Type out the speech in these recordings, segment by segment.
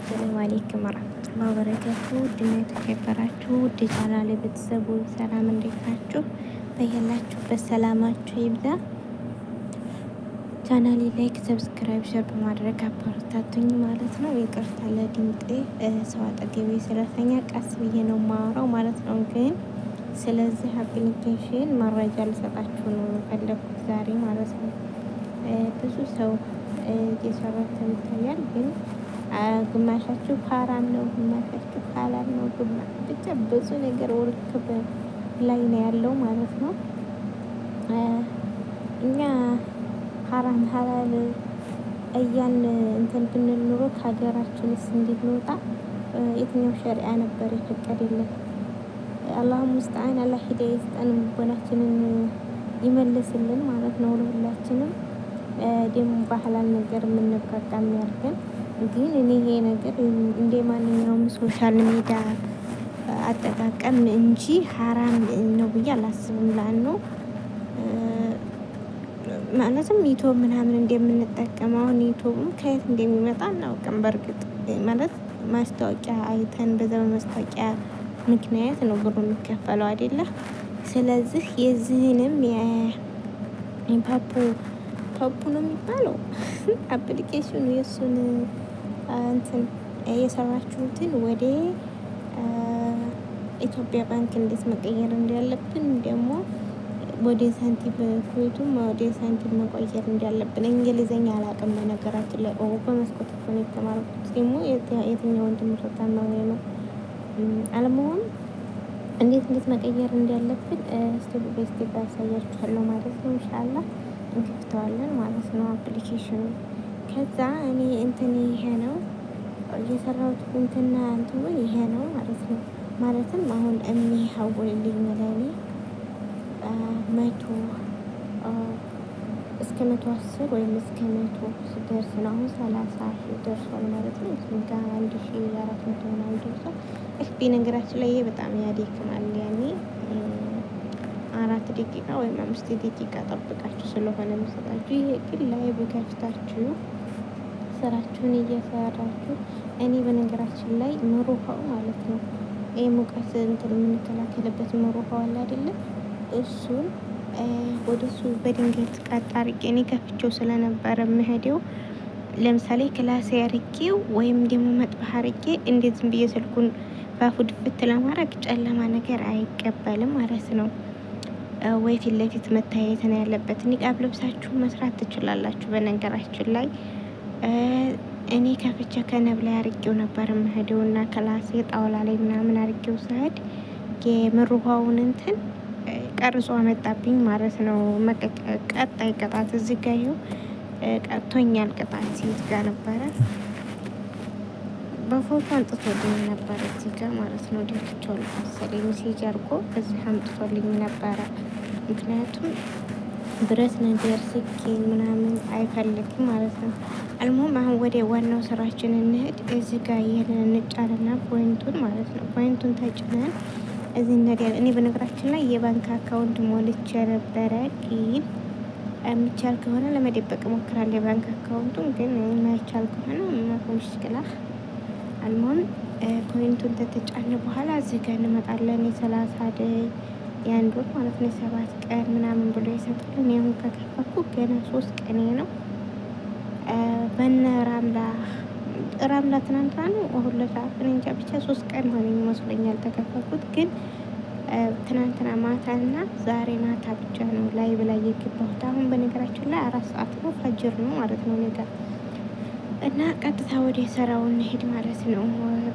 አሰላሙ አለይኩም ወራህመቱላሂ ወበረካቱ። ውድና የተከበራችሁ ውድ ቻናሌ ቤተሰቦች ሰላም እንዴት ናችሁ? በያላችሁበት ሰላማችሁ ይብዛ። ቻናሌ ላይክ፣ ሰብስክራይብ፣ ሸር በማድረግ አበረታቱኝ ማለት ነው። ይቅርታ ለድምጤ ሰው አጠገቤ ስለተኛ ቀስ ብዬ ነው የማወራው ማለት ነው። ግን ስለዚህ አፕሊኬሽን መረጃ ልሰጣችሁ ነው የፈለኩት ዛሬ ማለት ነው። ብዙ ሰው እየሰራተ ይታያል ግን ግማሻችሁ ሀራም ነው፣ ግማሻችሁ ሀላል ነው። ብቻ ብዙ ነገር ውርክብ ላይ ነው ያለው ማለት ነው። እኛ ሀራም ሀላል እያልን እንትን ብንል ኑሮ ከሀገራችንስ እንድንወጣ የትኛው ሸሪዓ ነበር የፈቀደልን? አላህ ሙስተዓን አላህ ሂዳያ ይስጠን፣ ልቦናችንን ይመልስልን ማለት ነው። ለሁላችንም ደግሞ በሐላል ነገር የምንብቃቃ የሚያርገን። ግን እኔ ይሄ ነገር እንደ ማንኛውም ሶሻል ሚዲያ አጠቃቀም እንጂ ሀራም ነው ብዬ አላስብም። ላነው ማለትም ዩቱብ ምናምን እንደምንጠቀመው አሁን ዩቱብም ከየት እንደሚመጣ አናውቅም። በእርግጥ ማለት ማስታወቂያ አይተን በዛ በማስታወቂያ ምክንያት ነው ብሩ የሚከፈለው አይደለ? ስለዚህ የዚህንም ፓፑ ነው የሚባለው አፕሊኬሽኑ የእሱን እንትን የሰራችሁትን ወደ ኢትዮጵያ ባንክ እንዴት መቀየር እንዳለብን ደግሞ ወደ ሳንቲም ኮይቱም ወደ ሳንቲም መቆየር እንዳለብን። እንግሊዘኛ አላውቅም በነገራችን ላይ በመስኮት እኮ ነው የተማርኩት። ደግሞ የትኛውን ትምህርት ነው አለመሆን እንዴት መቀየር እንዳለብን ስቴፕ ባይ ስቴፕ ያሳያችኋለሁ ማለት ነው። ኢንሻአላህ እንከፍተዋለን ማለት ነው አፕሊኬሽኑ። ከዛ እኔ እንትን ይሄ ነው የሰራሁት እንትና እንትኑ ይሄ ነው ማለት ነው። ማለትም አሁን የሚሐውልልኝ ለኔ 100 እስከ 110 ወይም እስከ 100 ሲደርስ ነው። አሁን 30 ደርሷል ማለት ነው። እሱን ጋር 1400 ምናምን ደርሷል። በነገራችን ላይ ይሄ በጣም ያደክማል። ያኔ 4 ደቂቃ ወይም 5 ደቂቃ ጠብቃችሁ ስለሆነ የሚሰጣችሁ። ይሄ ግን ላይቭ ከፍታችሁ ስራችሁን እየሰራችሁ እኔ በነገራችን ላይ መሩሃው ማለት ነው ሙቀት እንትን የምንከላከልበት መሩሃው አለ አይደለም? እሱን ወደሱ በድንገት ቀጣርቄ እኔ ከፍቼው ስለነበረ የምሄደው ለምሳሌ ክላሴ አርቄው ወይም ደግሞ መጥበህ አርቄ እንዴት ዝም ብዬ ስልኩን ባፉ ድፍት ለማድረግ ጨለማ ነገር አይቀበልም ማለት ነው። ወይ ፊት ለፊት መታየት ነው ያለበት። ኒቃብ ለብሳችሁ መስራት ትችላላችሁ። በነገራችን ላይ እኔ ከፍቼ ከነብ ላይ አርቄው ነበር የምሄደውና ክላሴ ጣውላ ላይ ምናምን አርቄው ስሄድ የምሩሃውን እንትን ቀርጾ አመጣብኝ ማለት ነው። ቀጣይ ቅጣት እዚህ ጋር ይኸው ቀጥቶኛል። ቅጣት እዚህ ጋር ነበረ በፎቶ አንጥቶልኝ ነበረ እዚህ ጋር ማለት ነው። ደልቼው መሰለኝ ሜሴጅ አድርጎ እዚህ አምጥቶልኝ ነበረ። ምክንያቱም ብረት ነገር ስኪን ምናምን አይፈልግም ማለት ነው። አልሞም አሁን ወደ ዋናው ስራችን እንሄድ። እዚህ ጋር ይሄንን እንጫንና ፖይንቱን ማለት ነው ፖይንቱን ተጭነን እዚህ እንደዚህ። እኔ በነገራችን ላይ የባንክ አካውንት ሞልቼ ነበረ፣ ግን የሚቻል ከሆነ ለመደበቅ እሞክራለሁ የባንክ አካውንቱን። ግን የማይቻል ከሆነ ማቆምሽ ይችላል። አልሞም ፖይንቱን ተተጫነ በኋላ እዚህ ጋር እንመጣለን። የ30 ደይ የአንድ ወር ማለት ነው 7 ቀን ምናምን ብሎ ይሰጣል። አሁን ከከፈኩ ገና 3 ቀን ነው። በነ ራምላ ትናንትና ነው አሁን ለሰዓት እንጃ ብቻ 3 ቀን ሆነኝ መስሎኛል ተከፈኩት። ግን ትናንትና ማታና ዛሬ ማታ ብቻ ነው ላይ ብላይ የገባሁት። አሁን በነገራችን ላይ 4 ሰዓት ነው ፈጅር ነው ማለት ነው ነገር እና ቀጥታ ወደ ስራው እንሄድ ማለት ነው።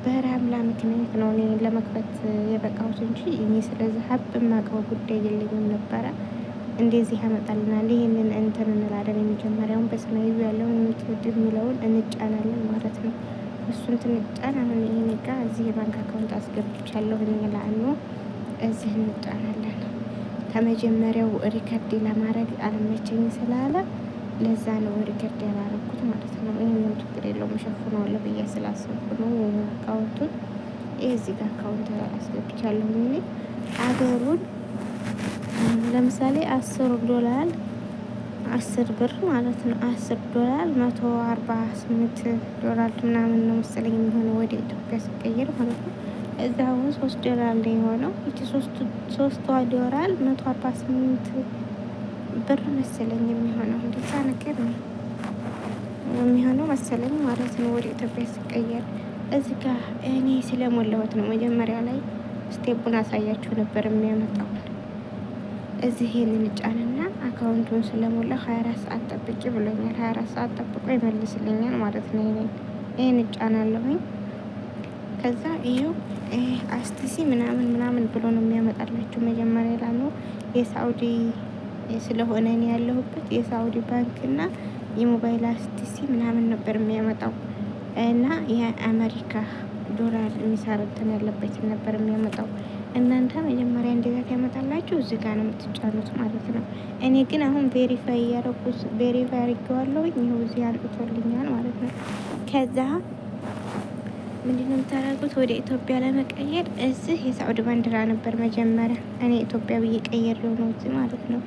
በራምላ ምክንያት ነው እኔ ለመክፈት የበቃሁት እንጂ እኔ ስለዚህ ሀብ የማውቀው ጉዳይ የለኝም ነበረ። እንደዚህ ያመጣልናል። ይሄንን እንትን እንላለን። የመጀመሪያውን በሰማያዊ ያለውን የምትወድ የሚለውን እንጫናለን ማለት ነው። እሱን ትንጫን። አሁን ይሄን ጋር እዚህ የባንክ አካውንት አስገብቻለሁ እንላለን። እዚህ እንጫናለን። ከመጀመሪያው ሪከርድ ለማድረግ አልመቸኝ ስላለ ለዛ ነው ሪከርድ ያላረኩት ማለት ነው። ይሄንን ችግር የለውም እሸፍነዋለሁ ብዬ ስላሰብኩ ነው አካውንቱን። ይሄ እዚህ ጋር አካውንት አስገብቻለሁ። አገሩን ለምሳሌ $10 10 ብር ማለት ነው። 10 ዶላር $148 ምናምን ነው መሰለኝ የሚሆነው ወደ ኢትዮጵያ ሲቀየር ማለት ነው። እዛ አሁን 3 ዶላር ላይ የሆነው እቺ 3 ዶላር 148 ብር መሰለኝ የሚሆነው እንደዛ ነገር ነው የሚሆነው መሰለኝ ማለት ነው ወደ ኢትዮጵያ ሲቀየር። እዚህ ጋር እኔ ስለሞላሁት ነው መጀመሪያ ላይ ስቴፑን አሳያችሁ ነበር የሚያመጣው። እዚህ ይሄንን ጫንና አካውንቱን ስለሞላ 24 ሰዓት ጠብቂ ብሎኛል። 24 ሰዓት ጠብቆ ይመልስልኛል ማለት ነው። ይሄን ጫናለሁኝ። ከዛ ይሄው አስቲሲ ምናምን ብሎ ነው የሚያመጣላችሁ። መጀመሪያ ላይ ነው የሳውዲ ስለሆነ እኔ ያለሁበት የሳውዲ ባንክ እና የሞባይል አስቲሲ ምናምን ነበር የሚያመጣው እና የአሜሪካ ዶላር የሚሰሩትን ያለበትን ነበር የሚያመጣው። እናንተ መጀመሪያ እንደዛ ያመጣላችሁ እዚህ ጋር ነው የምትጫኑት ማለት ነው። እኔ ግን አሁን ቬሪፋይ እያደረኩት ቬሪፋይ አድርጌዋለሁ። ይኸው እዚህ አንጥቶልኛል ማለት ነው። ከዛ ምንድነው የምታደርጉት? ወደ ኢትዮጵያ ለመቀየር እዚህ የሳዑዲ ባንዲራ ነበር መጀመሪያ እኔ ኢትዮጵያ ብዬ ቀየር ነው እዚህ ማለት ነው።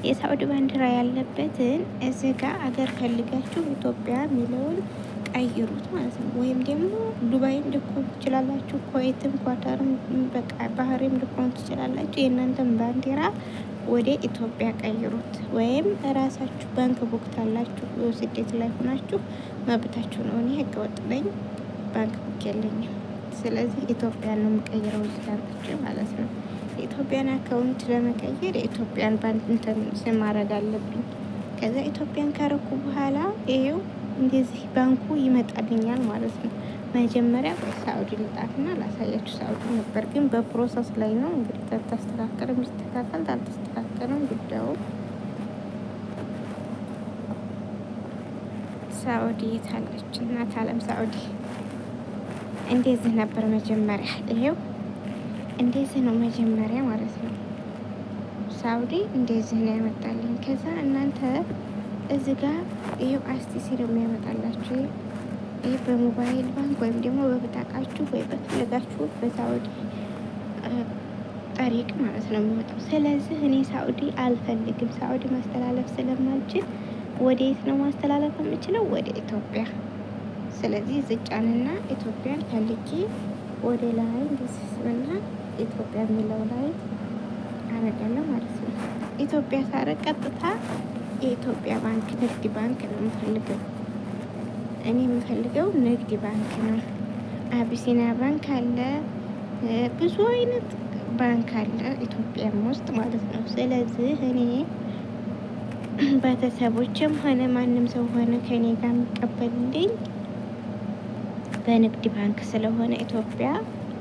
የሳዑዲ ባንዲራ ያለበትን እዚህ ጋር አገር ፈልጋችሁ ኢትዮጵያ የሚለውን ቀይሩት ማለት ነው። ወይም ደግሞ ዱባይም ልኮን ትችላላችሁ፣ ኩዌትም፣ ኳታርም በቃ ባህሬም ልኮን ትችላላችሁ። የእናንተም ባንዲራ ወደ ኢትዮጵያ ቀይሩት። ወይም ራሳችሁ ባንክ ቡክ ታላችሁ ስደት ላይ ሆናችሁ መብታችሁ ነው። እኔ ህገወጥ ነኝ፣ ባንክ ቡክ የለኝም። ስለዚህ ኢትዮጵያን ነው የምቀይረው እዚህ ማለት ነው። የኢትዮጵያን አካውንት ለመቀየር የኢትዮጵያን ባንክ እንትን ስም ማድረግ አለብኝ። ከዛ ኢትዮጵያን ካረኩ በኋላ ይሄው እንደዚህ ባንኩ ይመጣልኛል ማለት ነው። መጀመሪያ ሳኡዲ ልጣትና ላሳያችሁ። ሳኡዲ ነበር ግን በፕሮሰስ ላይ ነው እንግዲህ ተስተካከለ የሚስተካከል ታልተስተካከለም ጉዳዩ። ሳኡዲ የታለች እናት አለም? ሳኡዲ እንደዚህ ነበር መጀመሪያ። ይሄው እንደዚህ ነው መጀመሪያ ማለት ነው። ሳኡዲ እንደዚህ ነው ያመጣልኝ። ከዛ እናንተ እዚህ ጋር ይሄው አስቲሲ ነው የሚያመጣላችሁ። ይሄ በሞባይል ባንክ ወይም ደግሞ በብጣቃችሁ ወይ በፈለጋችሁ በሳኡዲ ጠሪቅ ማለት ነው የሚወጣው። ስለዚህ እኔ ሳኡዲ አልፈልግም። ሳኡዲ ማስተላለፍ ስለማልችል ወደ የት ነው ማስተላለፍ የምችለው? ወደ ኢትዮጵያ። ስለዚህ ዝጫንና ኢትዮጵያን ፈልጌ ወደ ላይ እንዲስስብና ኢትዮጵያ የሚለው ላይ አረጋለሁ ማለት ነው። ኢትዮጵያ ሳረግ ቀጥታ የኢትዮጵያ ባንክ ንግድ ባንክ ነው የምፈልገው። እኔ የምፈልገው ንግድ ባንክ ነው። አቢሲኒያ ባንክ አለ፣ ብዙ አይነት ባንክ አለ ኢትዮጵያም ውስጥ ማለት ነው። ስለዚህ እኔ ቤተሰቦችም ሆነ ማንም ሰው ሆነ ከኔ ጋር የሚቀበልልኝ በንግድ ባንክ ስለሆነ ኢትዮጵያ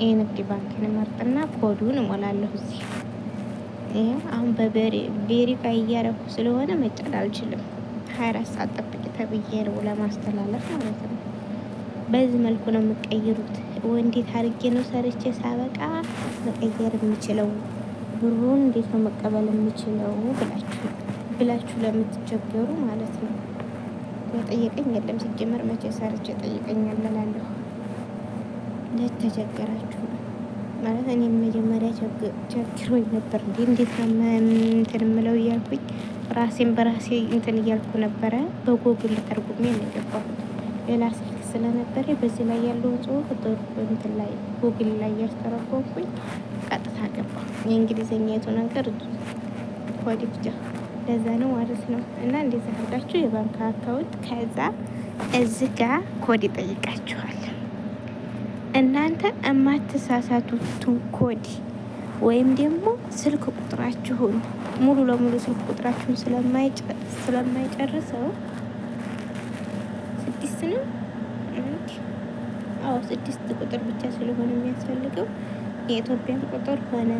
የንግድ ባንክን መርጥና ኮዱን እሞላለሁ እዚህ። አሁን በቬሪፋይ እያደረኩ ስለሆነ መጫን አልችልም። 24 ሰዓት ጠብቂ ተብዬ ነው ለማስተላለፍ ማለት ነው። በዚህ መልኩ ነው የምቀይሩት። እንዴት አድርጌ ነው ሰርቼ ሳበቃ መቀየር የምችለው? ብሩን እንዴት ነው መቀበል የምችለው ብላችሁ ለምትቸገሩ ማለት ነው። የጠየቀኝ የለም ሲጀመር፣ መቼ ሰርቼ ጠይቀኛል እላለሁ። ለተቸገራችሁ ማለት እኔም መጀመሪያ ቸግሮኝ ነበር። እንዴት ነው እንትን የምለው እያልኩኝ ራሴን በራሴ እንትን እያልኩ ነበረ። በጎግል ተርጉሜ ነው የገባሁት። ሌላ ስልክ ስለነበረ በዚህ ላይ ያለውን ጽሁፍ እንትን ላይ ጎግል ላይ እያስተረጎምኩኝ ቀጥታ ገባ። የእንግሊዝኛቱ ነገር ኮድ ብቻ ለዛ ነው ማለት ነው። እና እንደዚህ አድርጋችሁ የባንክ አካውንት ከዛ እዚህ ጋር ኮድ ይጠይቃችኋል። እናንተ የማትሳሳቱትን ኮድ ወይም ደግሞ ስልክ ቁጥራችሁን ሙሉ ለሙሉ ስልክ ቁጥራችሁን ስለማይጨርሰው 6 ቁጥር ብቻ ስለሆነ የሚያስፈልገው የኢትዮጵያን ቁጥር ሆነ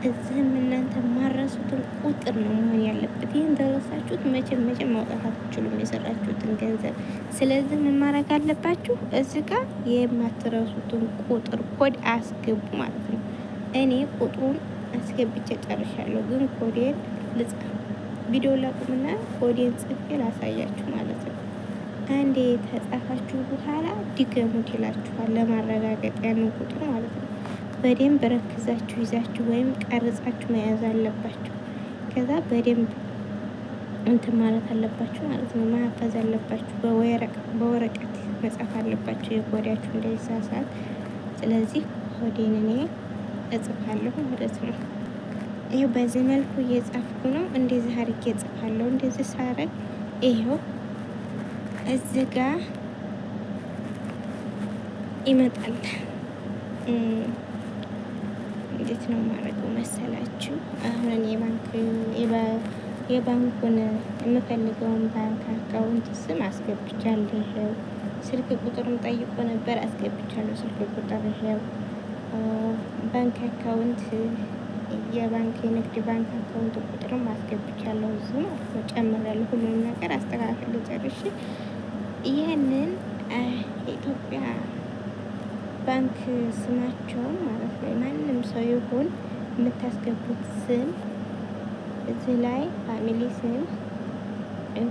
እዚህም እናንተ ማረሱትን ቁጥር ነው መሆን ያለበት። ይህን ደረሳችሁት መቼም ማውጣት አትችሉም የሰራችሁትን ገንዘብ። ስለዚህ ምን ማድረግ አለባችሁ? እዚህ ጋር የማትረሱትን ቁጥር ኮድ አስገቡ ማለት ነው። እኔ ቁጥሩን አስገብቼ ጨርሻለሁ፣ ግን ኮዴን ልጻፍ። ቪዲዮ ላቁምና ኮዴን ጽፌ ላሳያችሁ ማለት ነው። አንዴ ተጻፋችሁ በኋላ ድገሙት ይላችኋል፣ ለማረጋገጥ ያንን ቁጥር ማለት ነው። በደንብ ረክዛችሁ ይዛችሁ ወይም ቀርጻችሁ መያዝ አለባችሁ። ከዛ በደንብ እንትን ማለት አለባችሁ ማለት ነው። ማፈዝ አለባችሁ። በወረቀት መጻፍ አለባችሁ የኮዳችሁ እንዳይሳሳት። ስለዚህ ኮዴን እኔ እጽፋለሁ ማለት ነው። ይኸው በዚህ መልኩ እየጻፍኩ ነው። እንደዚህ አድርጌ እጽፋለሁ። እንደዚህ ሳረግ ይኸው እዚህ ጋር ይመጣል። እንዴት ነው የማደርገው መሰላችሁ? አሁን የባንኩን የምፈልገውን ባንክ አካውንት ስም አስገብቻለሁ። ስልክ ቁጥርም ጠይቆ ነበር፣ አስገብቻለሁ። ስልክ ቁጥር ይሄው። ባንክ አካውንት የንግድ ባንክ አካውንት ቁጥርም አስገብቻለሁ። እዚህ ማለት ነው ጨምሬያለሁ። ሁሉንም ነገር አስተካክል ጨርሼ ይህንን የኢትዮጵያ ባንክ ስማቸውን ማለት ነው ማንም ሰው ይሁን የምታስገቡት ስም እዚህ ላይ ፋሚሊ ስም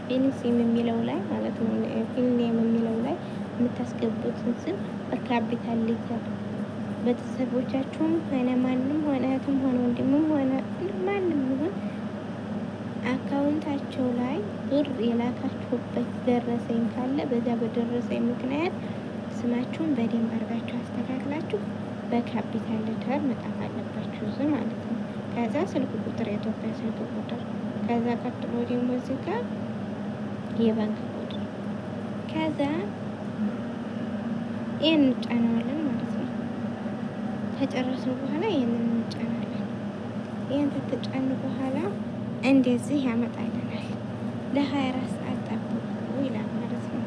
ፊኒሲም የሚለው ላይ ማለት ነው ፊልኔም የሚለው ላይ የምታስገቡትን ስም በካፒታል ሌተር ቤተሰቦቻችሁም ሆነ ማንም ሆነ እህትም ሆነ ወንድምም ሆነ ማንም ይሁን አካውንታቸው ላይ ብር የላካችሁበት ደረሰኝ ካለ በዛ በደረሰኝ ምክንያት ስማችሁን በደንብ አድርጋችሁ አስተካክላችሁ በካፒታል ሌተር መጻፍ አለባችሁ እዚህ ማለት ነው። ከዛ ስልክ ቁጥር የኢትዮጵያ ስልክ ቁጥር፣ ከዛ ቀጥሎ ደግሞ እዚህ ጋር የባንክ ቁጥር፣ ከዛ ይህን እንጫነዋለን ማለት ነው። ከጨረስን በኋላ ይህንን እንጫናለን። ይህን ከተጫን በኋላ እንደዚህ ያመጣልናል። ለ24 ሰዓት ጠብቁ ይላል ማለት ነው።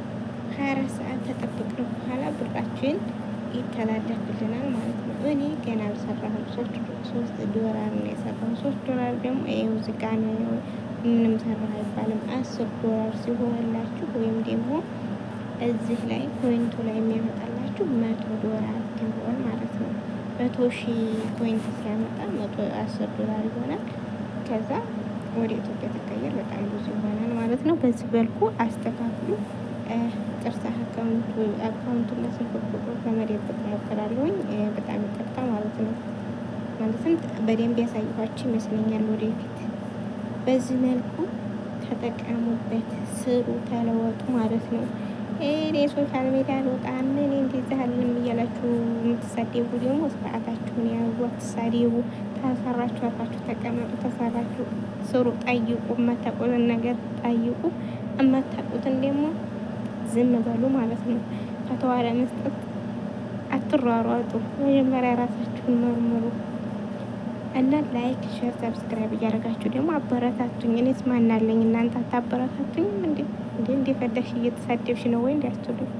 24 ሰዓት ተጠብቅን በኋላ ብራችን ይተላለፍልናል ማለት ነው። እኔ ገና አልሰራሁም። $3 ነው የሰራሁት። $3 ደግሞ ይኸው እዚህ ጋ ነው። ምንም ሰራሁ አይባልም። $10 ሲሆንላችሁ ወይም ደግሞ እዚህ ላይ ፖይንቱ ላይ የሚያመጣላችሁ $100 ሲሆን ማለት ነው። 100,000 ፖይንት ሲያመጣ $10 ይሆናል። ከዛ ወደ ኢትዮጵያ ተቀየር በጣም ብዙ ይሆናል ማለት ነው። በዚህ መልኩ አስተካክሉ። ቅርሳ አካውንቱና ስልክ ቁጥሩ ከመደበቅ ሞክራለሁኝ። በጣም ይቅርታ ማለት ነው። ማለትም በደንብ ያሳየኋችሁ ይመስለኛል። ወደፊት በዚህ መልኩ ተጠቀሙበት፣ ስሩ፣ ተለወጡ ማለት ነው። እኔ ሶሻል ሚዲያ ልወጣን እኔ እንደዚህ አለም እያላችሁ የምትሳደቡ ደግሞ ስርዓታችሁን ያዙ፣ አትሳደቡ። ተሰራችሁ አርፋችሁ ተቀመጡ፣ ተሰራችሁ ስሩ፣ ጠይቁ። የማታውቁትን ነገር ጠይቁ፣ የማታውቁትን ደግሞ ዝም በሉ ማለት ነው። ፈተዋ ለመስጠት አትሯሯጡ። መጀመሪያ ራሳችሁን መርምሩ እና ላይክ፣ ሼር፣ ሰብስክራይብ እያደረጋችሁ ደግሞ አበረታቱኝ። እኔስ ማናለኝ እናንተ አታበረታቱኝም እንዴ? እንደፈለግሽ እየተሳደብሽ ነው ወይ እንዲያስችሉኝ